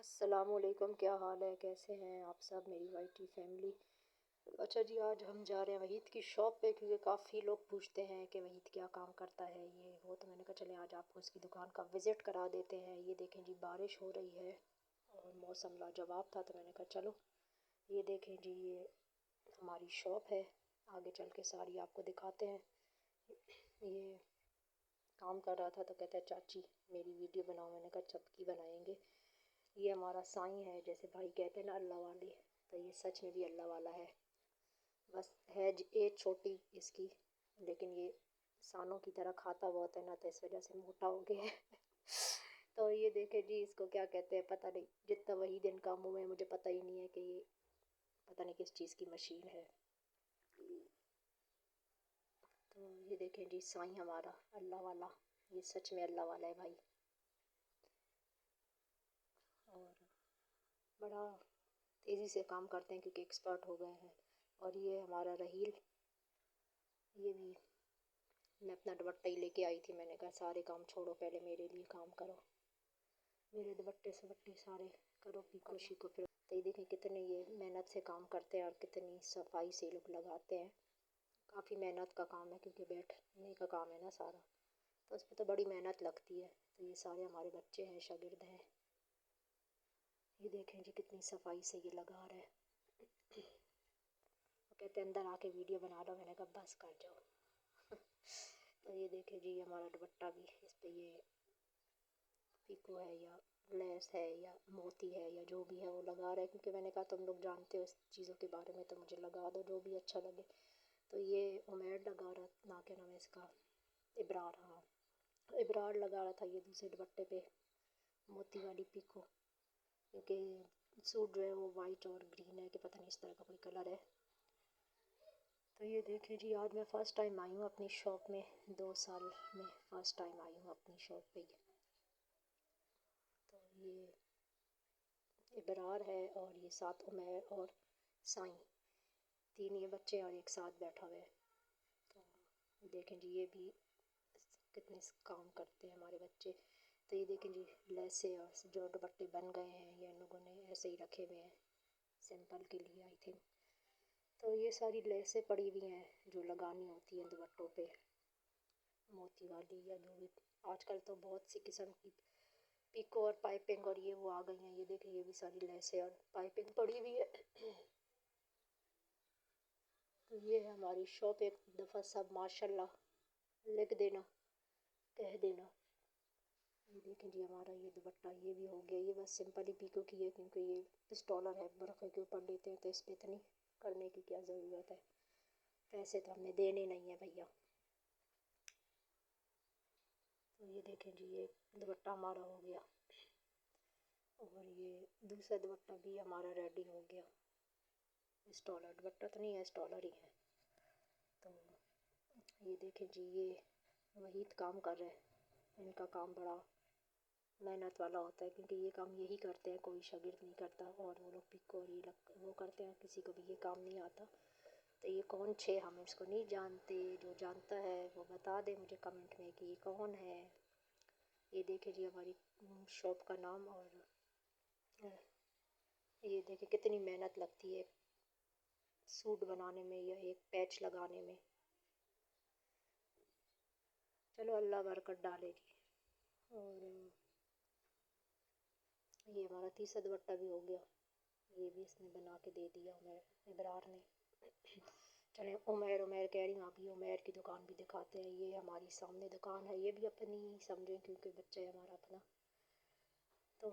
السلام علیکم، کیا حال ہے؟ کیسے ہیں آپ سب، میری وائی ٹی فیملی؟ اچھا جی، آج ہم جا رہے ہیں وحید کی شاپ پہ، کیونکہ کافی لوگ پوچھتے ہیں کہ وحید کیا کام کرتا ہے یہ وہ، تو میں نے کہا چلیں آج آپ کو اس کی دکان کا وزٹ کرا دیتے ہیں۔ یہ دیکھیں جی، بارش ہو رہی ہے اور موسم لاجواب تھا، تو میں نے کہا چلو یہ دیکھیں جی، یہ ہماری شاپ ہے، آگے چل کے ساری آپ کو دکھاتے ہیں۔ یہ کام کر رہا تھا تو کہتا ہے چاچی میری ویڈیو بناؤ، میں نے کہا سب کی بنائیں گے۔ یہ ہمارا سائیں ہے، جیسے بھائی کہتے ہیں نا اللہ والے، تو یہ سچ میں بھی اللہ والا ہے، بس ہے ایج چھوٹی اس کی، لیکن یہ انسانوں کی طرح کھاتا بہت ہے نا، تو اس وجہ سے موٹا ہو گیا ہے۔ تو یہ دیکھیں جی، اس کو کیا کہتے ہیں پتہ نہیں، جتنا وہی دن کا منہ ہے مجھے پتہ ہی نہیں ہے کہ یہ پتہ نہیں کس چیز کی مشین ہے۔ تو یہ دیکھیں جی، سائیں ہمارا اللہ والا، یہ سچ میں اللہ والا ہے بھائی، اور بڑا تیزی سے کام کرتے ہیں کیونکہ ایکسپرٹ ہو گئے ہیں۔ اور یہ ہمارا رحیل، یہ بھی میں اپنا دوپٹہ ہی لے کے آئی تھی، میں نے کہا سارے کام چھوڑو، پہلے میرے لیے کام کرو، میرے دوپٹے سپٹے سارے کرو، پیکو شیکو۔ پھر تو یہ دیکھیں کتنے یہ محنت سے کام کرتے ہیں اور کتنی صفائی سے لوگ لگاتے ہیں، کافی محنت کا کام ہے کیونکہ بیٹھنے کا کام ہے نا سارا، تو اس پہ تو بڑی محنت لگتی ہے۔ تو یہ سارے ہمارے بچے ہیں، شاگرد ہیں، یہ دیکھیں جی کتنی صفائی سے یہ لگا رہے ہیں۔ وہ کہتے ہیں اندر آ کے ویڈیو بنا لو، میں نے کہا بس کر جاؤ۔ تو یہ دیکھیں جی، ہمارا دوپٹہ بھی، اس پہ یہ پیکو ہے یا لیس ہے یا موتی ہے یا جو بھی ہے وہ لگا رہے ہیں، کیونکہ میں نے کہا تم لوگ جانتے ہو اس چیزوں کے بارے میں تو مجھے لگا دو جو بھی اچھا لگے۔ تو یہ عمیر لگا رہا، نا کیا نام ہے اس کا، ابرار، ہاں ابرار لگا رہا تھا یہ دوسرے دوپٹے پہ موتی والی پیکو، کیونکہ سوٹ جو ہے وہ وائٹ اور گرین ہے، کہ پتہ نہیں اس طرح کا کوئی کلر ہے۔ تو یہ دیکھیں جی، آج میں فرسٹ ٹائم آئی ہوں اپنی شاپ میں، 2 سال میں فرسٹ ٹائم آئی ہوں اپنی شاپ پہ۔ تو یہ ابرار ہے اور یہ ساتھ عمیر اور سائیں، تین یہ بچے اور ایک ساتھ بیٹھا ہوئے ہے۔ تو دیکھیں جی، یہ بھی کتنے کام کرتے ہیں ہمارے بچے۔ تو یہ دیکھیں جی، لیسے اور جو دوپٹے بن گئے ہیں یہ ان لوگوں نے ایسے ہی رکھے ہوئے ہیں سمپل کے لیے آئی تھنک۔ تو یہ ساری لیسیں پڑی ہوئی ہیں جو لگانی ہوتی ہیں دوپٹوں پہ، موتی والی یا جو بھی، آج کل تو بہت سی قسم کی پیکو اور پائپنگ اور یہ وہ آ گئی ہیں۔ یہ دیکھیں یہ بھی ساری لیسیں اور پائپنگ پڑی ہوئی ہے۔ تو یہ ہے ہماری شاپ، ایک دفعہ سب ماشاء اللہ لکھ دینا، کہہ دینا۔ یہ دیکھیں جی، ہمارا یہ دوپٹہ یہ بھی ہو گیا، یہ بس سمپل ہی پیکو کی ہے کیونکہ یہ اسٹالر ہے، برقعے کے اوپر لیتے ہیں تو اس پہ اتنی کرنے کی کیا ضرورت ہے، پیسے تو ہم نے دینے نہیں ہیں بھیا۔ تو یہ دیکھیں جی، یہ دوپٹہ ہمارا ہو گیا، اور یہ دوسرا دوپٹہ بھی ہمارا ریڈی ہو گیا، اسٹالر دوپٹہ تو نہیں ہے، اسٹالر ہی ہے۔ تو یہ دیکھیں جی، یہ وحید کام کر رہے ہیں، ان کا کام بڑا محنت والا ہوتا ہے کیونکہ یہ کام یہی کرتے ہیں، کوئی شاگرد نہیں کرتا، اور وہ لوگ پیکو اور یہ وہ کرتے ہیں، کسی کو بھی یہ کام نہیں آتا۔ تو یہ کون چھے، ہم اس کو نہیں جانتے، جو جانتا ہے وہ بتا دے مجھے کمنٹ میں کہ یہ کون ہے۔ یہ دیکھیں جی، ہماری شاپ کا نام، اور یہ دیکھیں کتنی محنت لگتی ہے سوٹ بنانے میں یا ایک پیچ لگانے میں۔ چلو اللہ برکت ڈالے جی۔ اور یہ ہمارا تیسرا دوپٹہ بھی ہو گیا، یہ بھی اس نے بنا کے دے دیا ابرار نے۔ چلیں عمیر کہہ رہی ہوں، ابھی عمیر کی دکان بھی دکھاتے ہیں۔ یہ ہماری سامنے دکان ہے، یہ بھی اپنی سمجھیں کیونکہ بچہ ہے ہمارا اپنا۔ تو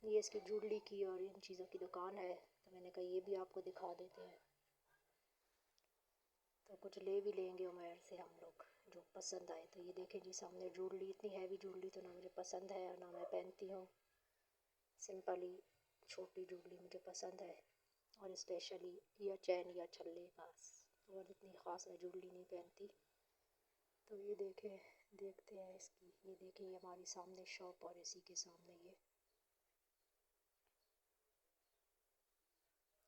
یہ اس کی جوڈلی کی اور ان چیزوں کی دکان ہے، تو میں نے کہا یہ بھی آپ کو دکھا دیتے ہیں۔ تو کچھ لے بھی لیں گے عمیر سے ہم لوگ جو پسند آئے۔ تو یہ دیکھیں جی، سامنے جوڈلی، اتنی ہیوی جوڈلی تو نہ مجھے پسند ہے اور نہ میں پہنتی ہوں، سمپل ہی چھوٹی جوڈلی مجھے پسند ہے، اور اسپیشلی یا چین یا چھلے، بس، اور اتنی خاص میں جوڈلی نہیں پہنتی۔ تو یہ دیکھیں، دیکھتے ہیں اس کی، یہ دیکھیں یہ ہماری سامنے شاپ، اور اسی کے سامنے یہ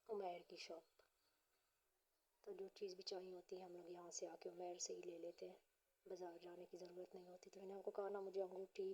عمیر کی شاپ۔ تو جو چیز بھی چاہیے ہوتی ہے ہم لوگ یہاں سے آ کے عمیر سے ہی لے لیتے ہیں، بازار جانے کی ضرورت نہیں ہوتی۔ تو میں نے آپ کو کہا نا، مجھے انگوٹھی